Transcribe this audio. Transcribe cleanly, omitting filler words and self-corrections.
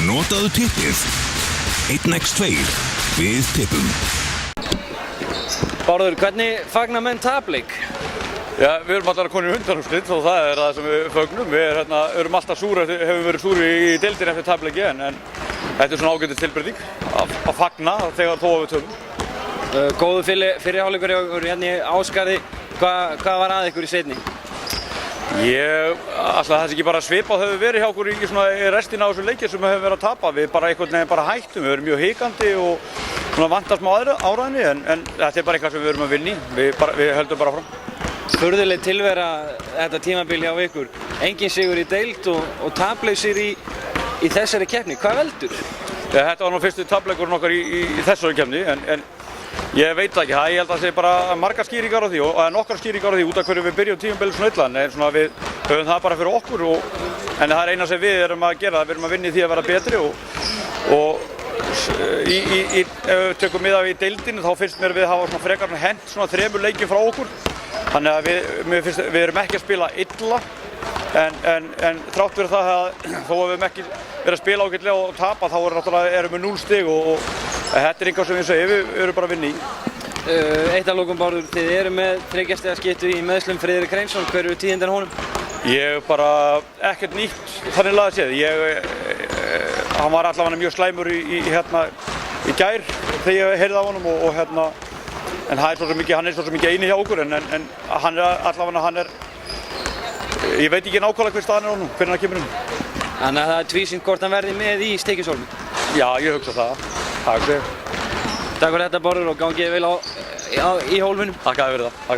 Notaðu tippið 1x2 við tippum. Bárður, hvernig fagna menn tapleik? Já, við erum allar konir í undanúrslit og það er það sem við fögnum. Við erum alltaf súri, hefum verið súri í deildinni eftir tapleiki en þetta er svona ágætis tilbreyting að fagna þegar þó að við töfum. Góðu fyrri hálfleikur hjá ykkur hérna í Ásgarði. Hvað var að ykkur í seinni? Það sé ekki bara svipað hefur verið hjá okkur í restina af þessum leikir sem við hefum verið að tapa. Við bara einhvern veginn bara hættum, við erum mjög hikandi og svona vantast smá áræðinni en þetta er bara eitthvað sem við erum að vinna í. Við höldum bara fram. Furðuleg tilvera þetta tímabil hjá ykkur. Engin sigur í deild og taplausir í þessari keppni. Hvað veldur? Þetta var nú fyrstu tapleikurinn okkar í þessari keppni en ég veit það ekki, ég held að það sé bara margar skýringar á því og nokkrar skýringar á því út af hverju við byrjum tímabilið svona illa en svona við höfum það bara fyrir okkur en það er eina sem við erum að gera, við erum að vinna í því að vera betri og ef við tökum mið af í deildinu þá finnst mér við hafa svona frekar hent svona 3 leikjum frá okkur þannig að við erum ekki að spila illa en þrátt fyrir það að þó að við höfum ekki verið að spila ágætlega og tapa þá erum við 0 stig og þetta er eitthvað sem við segjum, við erum bara að vinna í. Eitt af lokum Bárður, þið eru með 3 stiga skiptu í meðslum Friðrik Hreinsson, hver eru tíðindin honum? Ég bara ekkert nýtt þannig lagað séð. Hann var allavega mjög slæmur í gær þegar ég heyrði af honum en hann er svo sem ekki eini hjá okkur en hann er allavega, ég veit ekki nákvæmlega hver staðan er honum, hvernig hann kemur inn. Þannig að það er tvísýnt hvort hann verði með í Stykkishólmi? Já, ég hugsa það. Takk fyrir. Takk fyrir þetta Bárður og gangið vel í hólfinum. Takk fyrir það.